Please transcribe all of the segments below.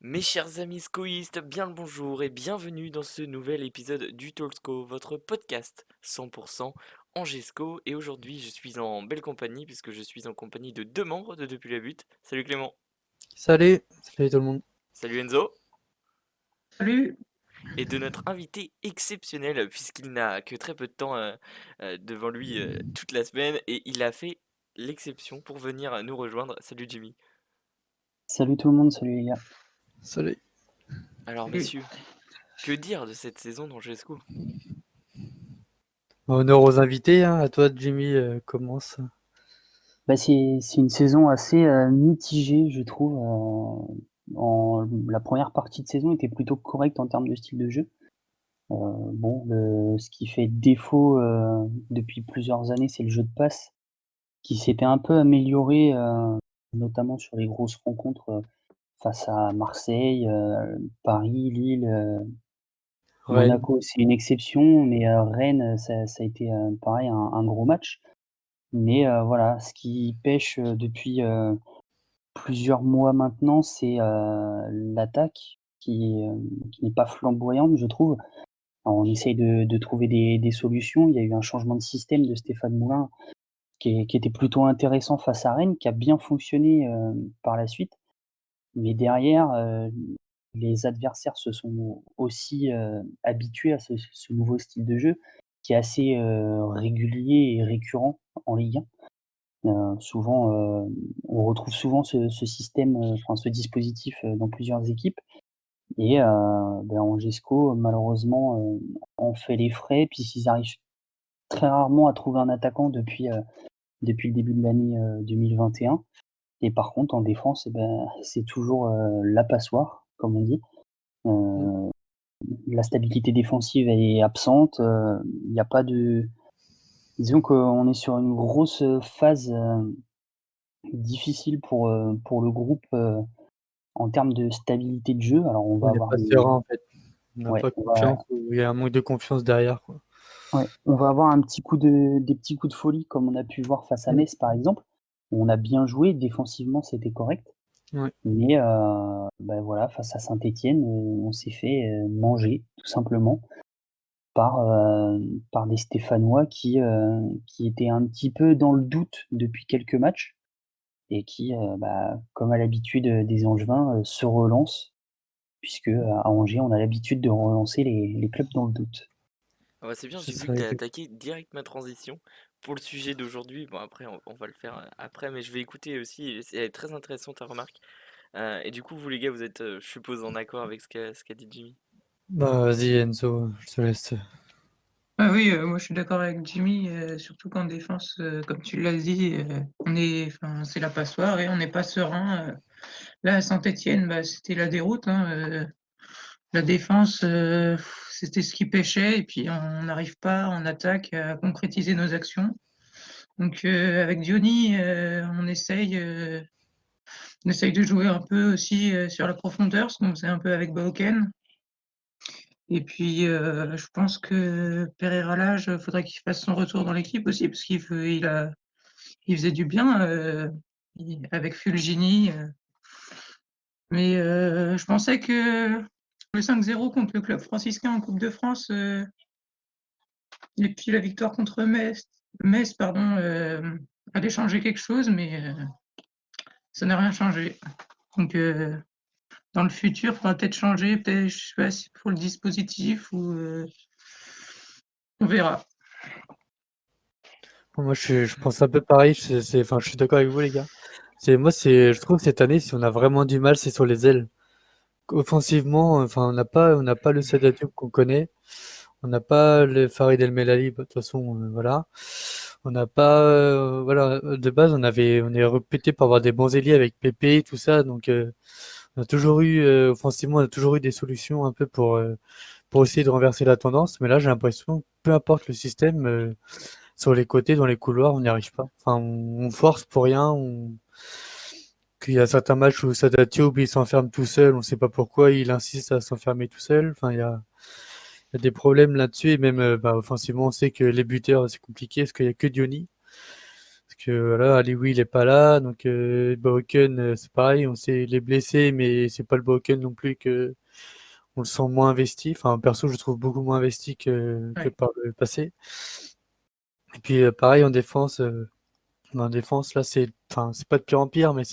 Mes chers amis scoïstes, bien le bonjour et bienvenue dans ce nouvel épisode du Talksco, votre podcast 100% Angesco. Et aujourd'hui, je suis en belle compagnie puisque je suis en compagnie de deux membres de Depuis la Butte. Salut Clément. Salut tout le monde. Salut Enzo. Salut. Et de notre invité exceptionnel puisqu'il n'a que très peu de temps devant lui toute la semaine et il a fait l'exception pour venir nous rejoindre. Salut Jimmy. Salut tout le monde, salut les gars. Salut. Alors Salut. messieurs, que dire de cette saison d'Angesco? Honneur aux invités, hein. À toi Jimmy, commence. C'est une saison assez mitigée, je trouve. La première partie de saison était plutôt correcte en termes de style de jeu. Ce qui fait défaut depuis plusieurs années, c'est le jeu de passe qui s'était un peu amélioré, notamment sur les grosses rencontres face à Marseille, Paris, Lille, Rennes. Monaco, c'est une exception, mais Rennes, ça a été pareil, un gros match. Mais voilà, ce qui pêche depuis plusieurs mois maintenant, c'est l'attaque qui n'est pas flamboyante, je trouve. Alors, on essaye de trouver des solutions. Il y a eu un changement de système de Stéphane Moulin qui était plutôt intéressant face à Rennes, qui a bien fonctionné par la suite. Mais derrière, les adversaires se sont aussi habitués à ce nouveau style de jeu qui est assez régulier et récurrent en Ligue 1. Souvent, on retrouve souvent ce système, enfin ce dispositif, dans plusieurs équipes et Angesco malheureusement, en fait les frais puisqu'ils arrivent très rarement à trouver un attaquant depuis le début de l'année, 2021 et par contre en défense c'est toujours, la passoire comme on dit. Mmh. Heu, la stabilité défensive elle est absente, il y a pas de disons qu'on est sur une grosse, phase, difficile pour le groupe, en termes de stabilité de jeu. Alors on On va n'est avoir pas serein en fait. On n'a ouais, pas confiance ou il y a un manque de confiance derrière, quoi. on va avoir des petits coups de folie comme on a pu voir face à Mmh. Metz par exemple, où on a bien joué, défensivement c'était correct. Ouais. Mais voilà, face à Saint-Étienne, on s'est fait, manger tout simplement par, par des Stéphanois qui étaient un petit peu dans le doute depuis quelques matchs et qui, comme à l'habitude, des Angevins, se relancent puisque, à Angers, on a l'habitude de relancer les clubs dans le doute. Ah bah c'est bien, C'est j'ai vu ça, que tu as attaqué direct ma transition pour le sujet d'aujourd'hui. Bon après on va le faire après, mais je vais écouter aussi, et c'est très intéressant ta remarque. Et du coup vous les gars, vous êtes je suppose en accord avec ce qu'a dit Jimmy. Bah vas-y Enzo, je te laisse. Ah oui, moi je suis d'accord avec Jimmy, surtout qu'en défense, comme tu l'as dit, enfin, c'est la passoire et on n'est pas serein. Là, à Saint-Étienne, c'était la déroute, hein, la défense, c'était ce qui pêchait et puis on n'arrive pas en attaque à concrétiser nos actions. Donc, avec Diony, on essaye de jouer un peu aussi sur la profondeur, ce qu'on faisait un peu avec Baoken. Et puis, je pense que Pereira Lage, faudrait qu'il fasse son retour dans l'équipe aussi parce il faisait du bien, avec Fulgini, mais je pensais que le 5-0 contre le club franciscain en coupe de France, et puis la victoire contre Metz pardon, allait changer quelque chose, mais ça n'a rien changé. Donc, dans le futur, il faudra peut-être changer, peut-être, je sais pas si pour le dispositif ou on verra. Moi je pense un peu pareil, enfin je suis d'accord avec vous les gars. Je trouve que cette année, si on a vraiment du mal, c'est sur les ailes. Offensivement, enfin on n'a pas le Sadio qu'on connaît. On n'a pas le Farid El Melali, bah, de toute façon, voilà. On n'a pas, voilà, de base, on est réputé pour avoir des bons ailiers avec Pépé, tout ça. Donc, on a toujours eu, offensivement, on a toujours eu des solutions un peu pour essayer de renverser la tendance. Mais là, j'ai l'impression, que peu importe le système, sur les côtés, dans les couloirs, on n'y arrive pas. Enfin, on force pour rien. Qu'il y a certains matchs où Sadio Diop, il s'enferme tout seul. On ne sait pas pourquoi il insiste à s'enfermer tout seul. Enfin, il y a des problèmes là-dessus et même offensivement, on sait que les buteurs, c'est compliqué parce qu'il n'y a que Diony. Parce que voilà, Alioui il est pas là, donc Broken c'est pareil, on sait il est blessé, mais c'est pas le Broken non plus que on le sent moins investi. Enfin perso, je le trouve beaucoup moins investi que Ouais. par le passé. Et puis pareil en défense là c'est pas de pire en pire, mais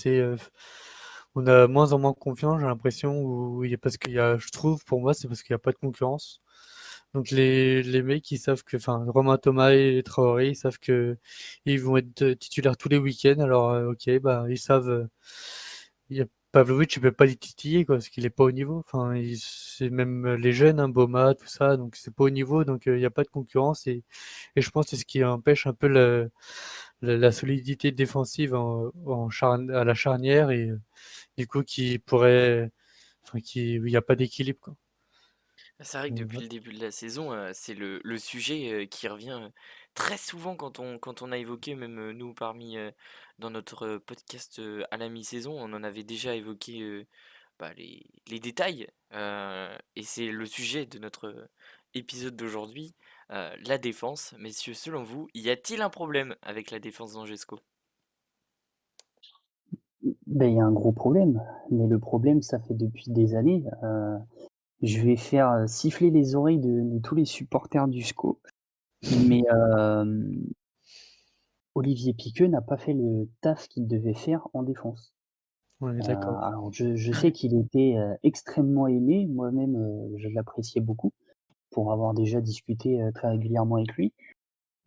on a moins en moins confiance, j'ai l'impression, parce qu'il y a, je trouve, pour moi, c'est parce qu'il n'y a pas de concurrence. Donc les mecs, ils savent que, enfin, Romain Thomas et Traoré, ils savent que ils vont être titulaires tous les week-ends. Alors, ok, bah, ils savent. Il y a Pavlovic, tu peux pas les titiller, quoi, parce qu'il est pas au niveau. Enfin, c'est même les jeunes, hein, Boma, tout ça, donc c'est pas au niveau, donc il n'y a pas de concurrence et je pense que c'est ce qui empêche un peu la solidité défensive à la charnière et du coup qui pourrait, enfin, où il n'y a pas d'équilibre, quoi. C'est vrai que Donc, depuis le début de la saison, c'est le sujet qui revient très souvent quand on a évoqué, même nous parmi dans notre podcast à la mi-saison, on en avait déjà évoqué bah, les détails, et c'est le sujet de notre épisode d'aujourd'hui, la défense. Messieurs, selon vous, y a-t-il un problème avec la défense d'Angesco? Ben, il y a un gros problème, mais le problème, ça fait depuis des années. Je vais faire siffler les oreilles de tous les supporters du SCO, mais Olivier Piqueux n'a pas fait le taf qu'il devait faire en défense. on est d'accord. Alors je sais qu'il était extrêmement aimé, moi-même je l'appréciais beaucoup, pour avoir déjà discuté très régulièrement avec lui.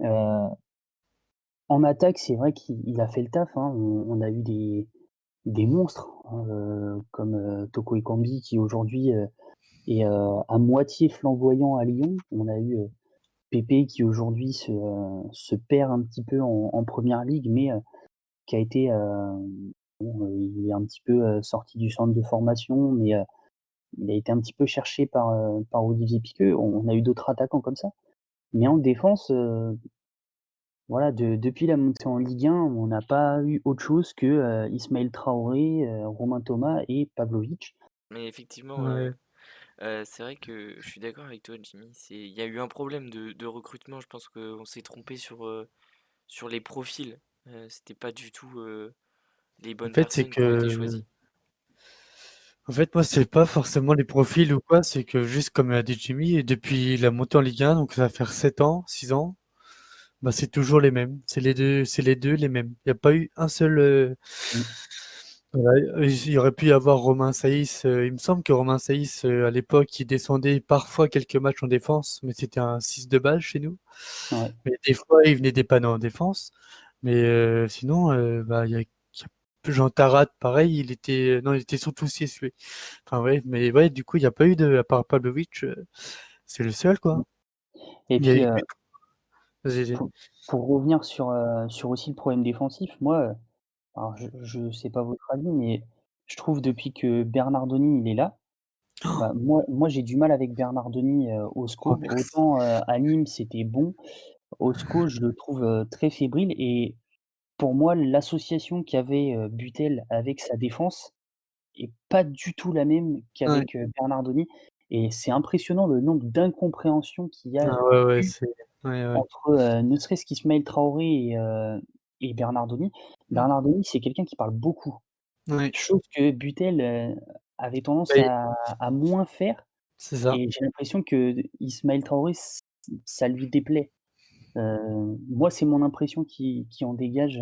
Heu, En attaque, c'est vrai qu'il a fait le taf, hein. On a eu des monstres, hein, comme Toko Ekambi qui aujourd'hui est à moitié flamboyant à Lyon. On a eu Pépé qui aujourd'hui se perd un petit peu en première ligue, mais qui a été, bon, il est un petit peu sorti du centre de formation, mais il a été un petit peu cherché par Olivier Piqueux. On a eu d'autres attaquants comme ça. Mais en défense, voilà, depuis la montée en Ligue 1, on n'a pas eu autre chose que Ismaël Traoré, Romain Thomas et Pavlovic. Mais effectivement, Ouais. c'est vrai que je suis d'accord avec toi, Jimmy. Il y a eu un problème de recrutement. Je pense qu'on s'est trompé sur les profils. C'était pas du tout les En bonnes fait, c'est personnes qui ont été que, choisies. en fait, moi, c'est pas forcément les profils ou quoi, c'est que juste comme a dit Jimmy, et depuis la montée en Ligue 1, donc ça va faire 7 ans, 6 ans, bah, c'est toujours les mêmes. C'est les deux les mêmes. Il n'y a pas eu un seul. Mmh, Voilà, il y aurait pu y avoir Romain Saïs. Il me semble que Romain Saïs, à l'époque, il descendait parfois quelques matchs en défense, mais c'était un 6 de base chez nous. ouais. Mais des fois, il venait dépanner en défense. Mais sinon, bah, Jean Tarat, pareil, non, il était surtout 6, lui. Enfin, ouais, mais ouais, du coup, il n'y a pas eu à part Pavlovic, c'est le seul, Mmh. quoi. Et Il y a puis, eu, vas-y. pour revenir sur aussi le problème défensif, moi, alors je sais pas votre avis, mais je trouve depuis que Bernardoni, il est là, bah, moi j'ai du mal avec Bernardoni, au Oh, SCO. merci. Autant, à Nîmes, c'était bon, au SCO, je le trouve, très fébrile et pour moi, l'association qu'avait, Butel avec sa défense est pas du tout la même Ouais. qu'avec, Bernardoni et c'est impressionnant le nombre d'incompréhensions qu'il y a Ah ouais, ouais, eu ouais, ouais. entre, ne serait-ce qu'Ismaël Traoré et Bernardoni. Mm. Bernardoni, c'est quelqu'un qui parle beaucoup, Ouais. chose que Butel, avait tendance Bah, à moins faire c'est ça. et j'ai l'impression qu'Ismaël Traoré, ça lui déplaît. Moi, c'est mon impression qui en dégage,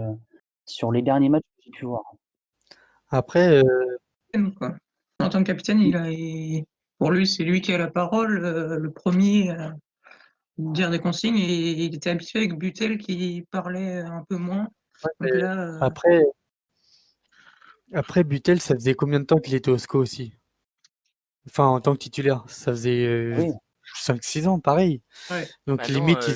sur les derniers matchs que j'ai pu voir. Après, Quoi. En tant que capitaine, pour lui, c'est lui qui a la parole, le premier à dire des consignes, et il était habitué avec Butel qui parlait un peu moins. ouais, Donc là, après, après Butel, ça faisait combien de temps qu'il était au SCO aussi? Enfin, en tant que titulaire, ça faisait Oui, 5-6 ans, pareil. ouais, Donc Bah non, limite,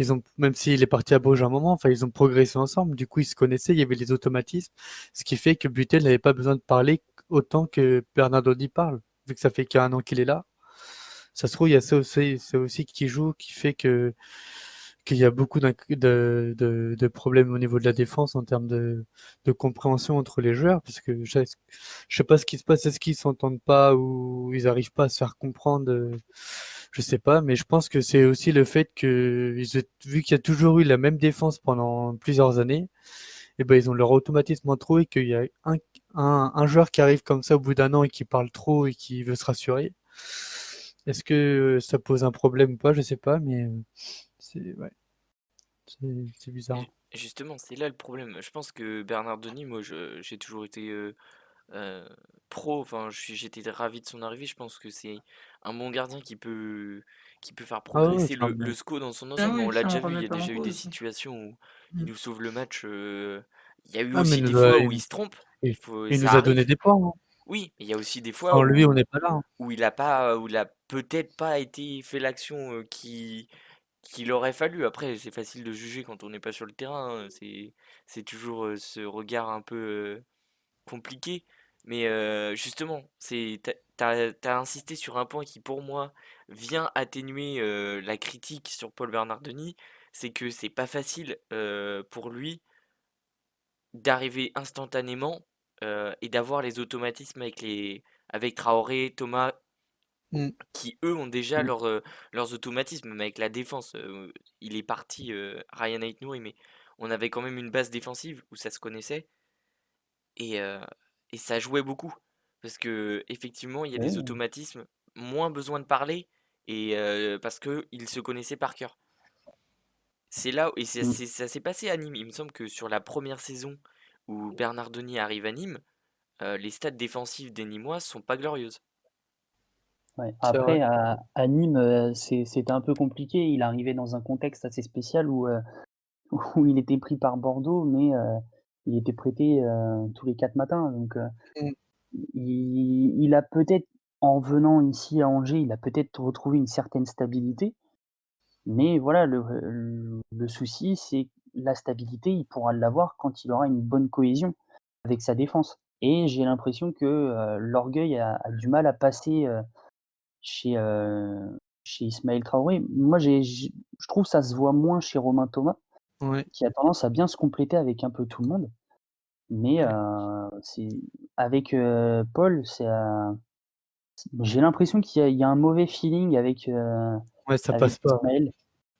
ils ont, même s'il est parti à Bruges à un moment, enfin, ils ont progressé ensemble. Du coup, ils se connaissaient, il y avait les automatismes, ce qui fait que Butel n'avait pas besoin de parler autant que Bernardoni parle, vu que ça fait qu'un an qu'il est là. Ça se trouve, il y a ça aussi qui joue, qui fait qu'il y a beaucoup de problèmes au niveau de la défense en termes de compréhension entre les joueurs, parce que je sais pas ce qui se passe, est-ce qu'ils s'entendent pas ou ils arrivent pas à se faire comprendre. Je sais pas, mais je pense que c'est aussi le fait que vu qu'il y a toujours eu la même défense pendant plusieurs années, et ben ils ont leur automatisme trop et qu'il y a un joueur qui arrive comme ça au bout d'un an et qui parle trop et qui veut se rassurer. Est-ce que ça pose un problème ou pas? Je sais pas, mais c'est ouais, c'est bizarre. Justement, c'est là le problème. Je pense que Bernard Denis, moi, j'ai toujours été euh, pro. Enfin, j'étais ravi de son arrivée. Je pense que c'est un bon gardien qui peut faire Ah ouais, progresser c'est un le bon. SCO dans son Ah ensemble. On oui, l'a ça déjà on vu. Il remet y a pas en déjà eu des cause. situations où il Mm. nous sauve le match. Il y a eu Ah, mais aussi des fois où il se trompe. il Ça nous a donné arrive. des points, hein. Oui, mais il y a aussi des fois Sans lui, on n'est pas là, hein. où il a peut-être pas été fait l'action qu'il aurait fallu. Après, c'est facile de juger quand on n'est pas sur le terrain, hein. C'est toujours ce regard un peu compliqué. Mais justement, t'as insisté sur un point qui, pour moi, vient atténuer la critique sur Paul Bernardoni. C'est que c'est pas facile pour lui d'arriver instantanément et d'avoir les automatismes avec Traoré, Thomas, Mm. qui eux ont déjà Mmh. leurs automatismes, même avec la défense. Il est parti, Ryan Aït-Nouri, mais on avait quand même une base défensive où ça se connaissait et, euh, et ça jouait beaucoup. Parce que effectivement, il y a des Oui. automatismes, moins besoin de parler, et parce qu'ils se connaissaient par cœur. C'est là, et Mmh. ça s'est passé à Nîmes. Il me semble que sur la première saison où Bernard Denis arrive à Nîmes, les stats défensives des Nîmois sont pas glorieuses. Ouais. C'est vrai. Après à Nîmes, c'était un peu compliqué. Il arrivait dans un contexte assez spécial où, où il était pris par Bordeaux, mais il était prêté, tous les 4 matins. Donc Mm. il a peut-être en venant ici à Angers, il a peut-être retrouvé une certaine stabilité. Mais voilà, le souci, c'est la stabilité, il pourra l'avoir quand il aura une bonne cohésion avec sa défense. Et j'ai l'impression que, l'orgueil a du mal à passer, chez, chez Ismaël Traoré. Moi, je trouve que ça se voit moins chez Romain Thomas, Ouais. qui a tendance à bien se compléter avec un peu tout le monde. Mais, Ouais. c'est avec, Paul, j'ai l'impression qu'il y a un mauvais feeling avec, Ouais, ça avec passe pas. Ismaël.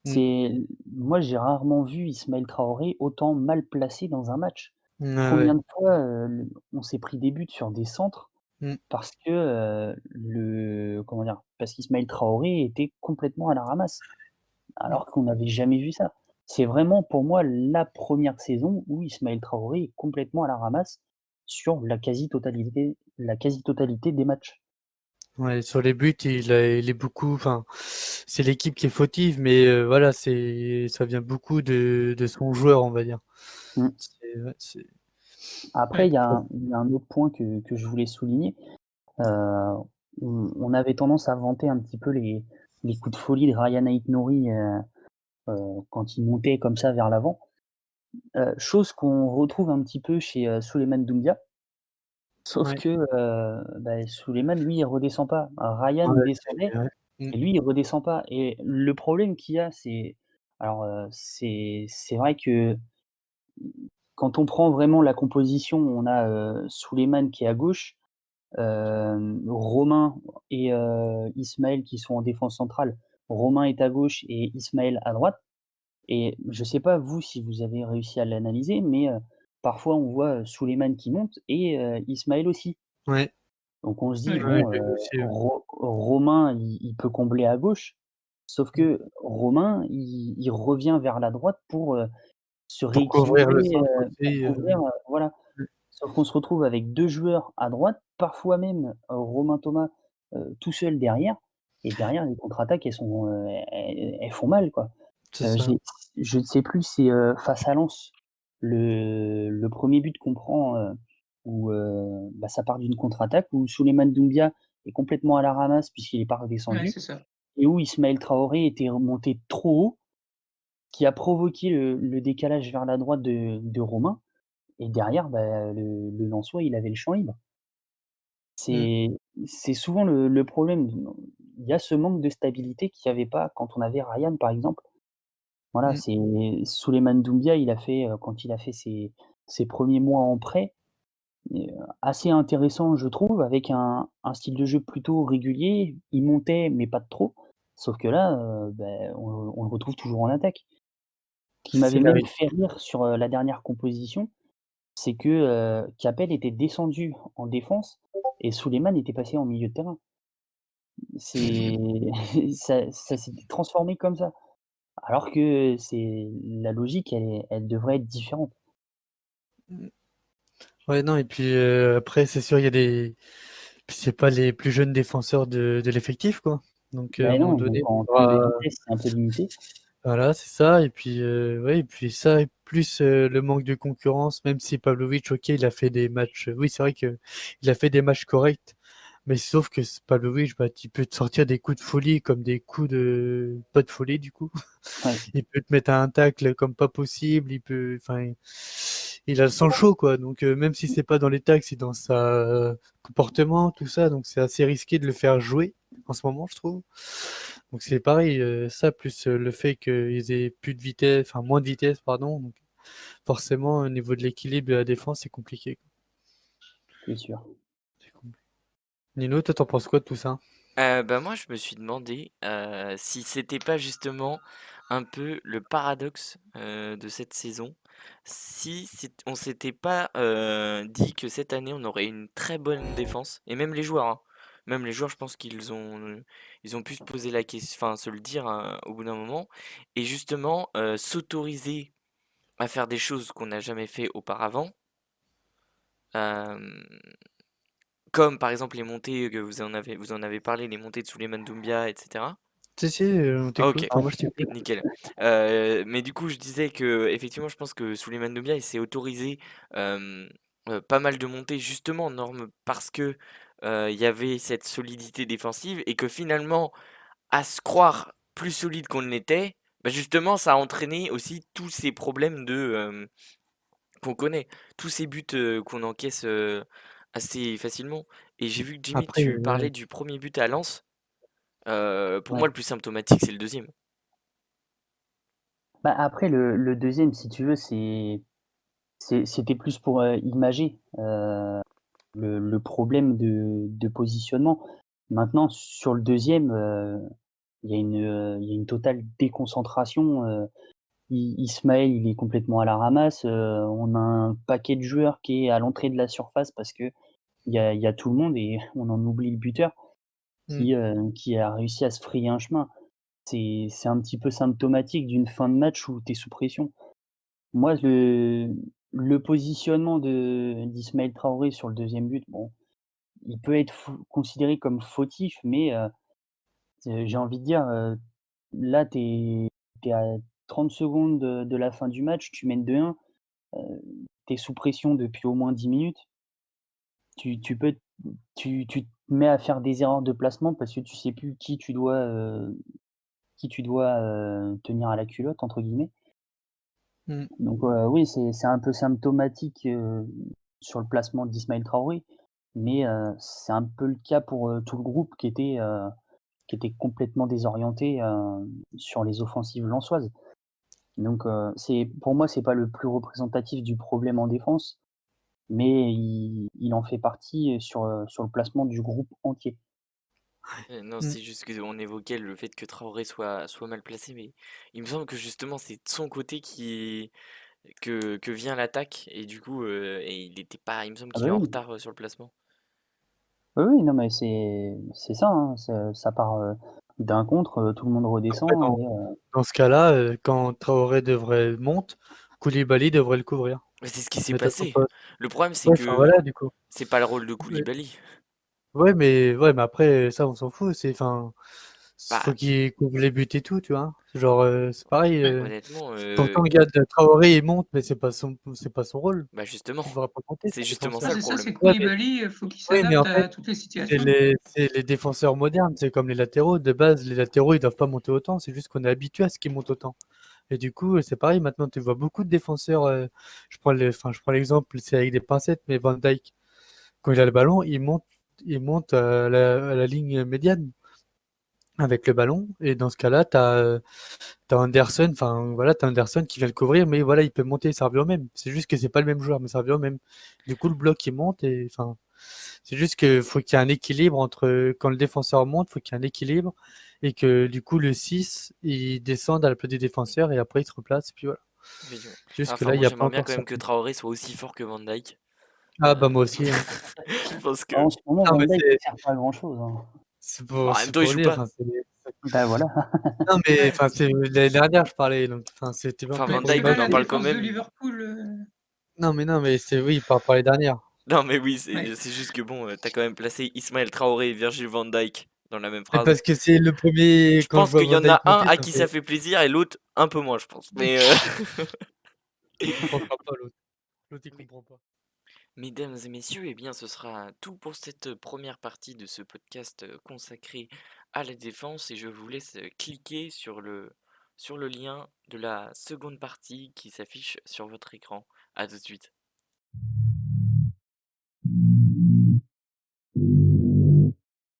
Mm. Moi, j'ai rarement vu Ismaël Traoré autant mal placé dans un match. Ah ouais. Combien de fois, on s'est pris des buts sur des centres Mm. parce que, comment dire? Parce qu'Ismaël Traoré était complètement à la ramasse, Mm. alors qu'on n'avait jamais vu ça. C'est vraiment pour moi la première saison où Ismaël Traoré est complètement à la ramasse sur la quasi-totalité des matchs. Ouais, sur les buts, il est beaucoup. Enfin, c'est l'équipe qui est fautive, mais voilà, ça vient beaucoup de son joueur, on va dire. Mmh. Ouais, c'est. Après, Ouais. il y a un autre point que je voulais souligner. Heu, on avait tendance à vanter un petit peu les coups de folie de Ryan Aït-Nouri, quand il montait comme ça vers l'avant. Chose qu'on retrouve un petit peu chez, Souleymane Doumbia, sauf Ouais, que, Souleymane lui, il redescend pas. Ryan ouais, descendait ouais. Mm. et lui, il redescend pas et le problème qu'il y a, c'est vrai que quand on prend vraiment la composition, on a, Souleymane qui est à gauche, Romain et Ismaël qui sont en défense centrale. Romain est à gauche et Ismaël à droite. Et je sais pas vous si vous avez réussi à l'analyser, mais parfois on voit, Souleymane qui monte et Ismaël aussi. Ouais, Donc on se dit: Ouais. ouais, «Bon, j'ai vu aussi, ouais. Romain il peut combler à gauche», sauf Mm. que Romain il revient vers la droite pour, se Pour couvrir le rééquilibrer, centre pour aussi. couvrir, voilà. Mm. Sauf qu'on se retrouve avec 2 joueurs à droite, parfois même, Romain Thomas, tout seul derrière et derrière les contre-attaques elles font mal, quoi. C'est ça. Je ne sais plus, c'est, face à Lens, le 1er but qu'on prend, où, ça part d'une contre-attaque où Souleymane Doumbia est complètement à la ramasse puisqu'il est pas Ouais, redescendu c'est ça. et où Ismaël Traoré était remonté trop haut, qui a provoqué le décalage vers la droite de Romain et derrière, le Lensois, il avait le champ libre. Mm. C'est c'est souvent le problème. Il y a ce manque de stabilité qu'il y avait pas quand on avait Ryan, par exemple. Voilà, Mm. c'est Souleymane Doumbia, il a fait, quand il a fait ses 1ers mois en prêt, assez intéressant, je trouve, avec un style de jeu plutôt régulier. Il montait, mais pas de trop. Sauf que là, on le retrouve toujours en attaque. Ce qui C'est m'avait la même ri fait rire sur, la dernière composition, c'est que, Capel était descendu en défense et Souleymane était passé en milieu de terrain. C'est ça s'était transformé comme ça. Alors que c'est la logique, elle devrait être différente. mmh, ouais, non et puis, après c'est sûr, il y a des puis c'est pas les plus jeunes défenseurs de l'effectif, quoi. Donc, à un Ben moment non, donné, donc en termes de faudra vitesse, c'est un peu limité. voilà, c'est ça et puis, ouais et puis ça et plus, le manque de concurrence, même si Pavlovic, OK, il a fait des matchs, oui, c'est vrai qu'il a fait des matchs corrects, mais sauf que Pavlovic, bah, il peut te sortir des coups de folie comme des coups de pas de folie du coup. Ouais, Il peut te mettre un tacle comme pas possible, il peut enfin, il a le sang chaud quoi, donc même si c'est pas dans les tacles, c'est dans sa comportement, tout ça, donc c'est assez risqué de le faire jouer en ce moment, je trouve. Donc c'est pareil, ça plus, le fait qu'ils aient plus de vitesse, enfin moins de vitesse pardon, donc forcément au niveau de l'équilibre de la défense, c'est compliqué, quoi. c'est sûr. C'est compli Nino, toi, tu en penses quoi de tout ça? Bah, moi, je me suis demandé, si c'était pas justement un peu le paradoxe, de cette saison. Si on s'était pas, dit que cette année, on aurait une très bonne défense et même les joueurs, hein. Même les joueurs, je pense ils ont pu se poser la question, enfin, se le dire, au bout d'un moment et justement, s'autoriser à faire des choses qu'on n'a jamais fait auparavant. Hem Comme par exemple les montées que vous en avez parlé, les montées de Souleymane Doumbia, et cetera. Si, si, on Ah, OK, t'écoute, enfin moi je t'écoute. nickel. Mais du coup, je disais que effectivement, je pense que Souleymane Doumbia, il s'est autorisé, hem, pas mal de montées justement Norme parce que, il y avait cette solidité défensive et que finalement, à se croire plus solide qu'on ne l'était, bah, justement, ça a entraîné aussi tous ces problèmes qu'on connaît, tous ces buts, qu'on encaisse, assez facilement et j'ai vu que Jimmy, Après, tu ouais. parlais du premier but à Lens. Pour moi, Ouais. le plus symptomatique, c'est le deuxième. Bah, après le 2e, si tu veux, c'était plus pour, imager, le problème de positionnement. Maintenant sur le deuxième, il y a une totale déconcentration, Ismaël, il est complètement à la ramasse, on a un paquet de joueurs qui est à l'entrée de la surface parce qu'il y a tout le monde et on en oublie le buteur Mmh. qui a réussi à se frayer un chemin. C'est un petit peu symptomatique d'une fin de match où tu es sous pression. Moi, le positionnement d'Ismaël Traoré sur le deuxième but, bon, il peut être considéré comme fautif, mais j'ai envie de dire, là, tu es à 30 secondes de la fin du match, tu mènes 2-1, tu es sous pression depuis au moins 10 minutes. Tu peux tu te mets à faire des erreurs de placement parce que tu sais plus qui tu dois, «tenir à la culotte» entre guillemets. Mmh. Donc oui, c'est un peu symptomatique, sur le placement d'Ismaël Traoré, mais c'est un peu le cas pour, tout le groupe qui était complètement désorienté, sur les offensives lensoises. Donc c'est pour moi, c'est pas le plus représentatif du problème en défense, mais il en fait partie, sur le placement du groupe entier. Non, Mmh. c'est juste qu'on évoquait le fait que Traoré soit mal placé, mais il me semble que justement, c'est de son côté que vient l'attaque et du coup, et il était pas, il me semble Ah qu'il bah est en oui. retard, sur le placement. Oui, oui, non mais c'est ça, hein, ça part, d'un contre, tout le monde Après redescend et dans ce cas-là, quand Traoré devrait monte, Koulibaly devrait le couvrir. Mais c'est ce qui s'est Mais tu passé. pas Le problème, c'est ouais, enfin que voilà du coup. c'est pas le rôle de Ouais. Koulibaly. Ouais, mais après ça on s'en fout, c'est enfin, faut Bah, qu'il couvre les buts et tout, tu vois? Genre, c'est pareil, Ouais. honnêtement, pourtant regarde Traoré il monte, mais c'est pas son rôle. bah justement, Il devrait pas compter, c'est c'est un justement Ah, ça défenseur. le c'est ça, problème. c'est Ouais, mais Koulibaly, faut qu'il oui, mais s'adapte en fait, à toutes les c'est situations. les défenseurs modernes, c'est comme les latéraux. De base, les latéraux, ils doivent pas monter autant, c'est juste qu'on est habitué à ce qu'ils montent autant. Et du coup, c'est pareil, maintenant tu vois beaucoup de défenseurs, je prends l'exemple, c'est avec des pincettes, mais Van Dijk, quand il a le ballon, il monte à la ligne médiane avec le ballon et dans ce cas-là, tu Anderson, enfin voilà, tu Anderson qui vient le couvrir, mais voilà, il peut monter, ça revient au même. C'est juste que c'est pas le même joueur, mais ça revient au même. Du coup, le bloc il monte et enfin, c'est juste que faut qu'il y ait un équilibre entre quand le défenseur monte, faut qu'il y ait un équilibre et que du coup le 6 il descend à la place du défenseur et après il se replace, puis voilà. Effectivement. Juste que Enfin, là, il moi, y a pas j'aimerais bien encore quand ça. même que Traoré soit aussi fort que Van Dijk. Ah bah moi aussi, hein. Je pense que. Bah, en ce moment, Non Van mais Dijk, il sert pas à grand chose, hein. Bah, en même c'est temps, il pour joue dire, pas. enfin Bah, voilà. non mais Ouais. enfin c'est l'année dernière je parlais donc enfin c'était un Enfin, peu Ouais, Van pour parce que une Dijk, là, on blague, en la mais parle quand défense de même. Liverpool, non mais c'est oui par les dernières. Non, mais oui, ouais. c'est juste que bon, t'as quand même placé Ismaël Traoré et Virgil van Dijk dans la même Mais phrase. parce que c'est le premier Je quand je pense vois qu'il y Van en a Dijk un monter, à ça me qui ça fait fait plaisir et l'autre un peu moins, je pense. Mais, il comprendra pas l'autre. L'autre il mais- comprend pas. mesdames et messieurs, eh bien, ce sera tout pour cette première partie de ce podcast consacré à la défense et je vous laisse cliquer sur le lien de la seconde partie qui s'affiche sur votre écran. À tout de suite.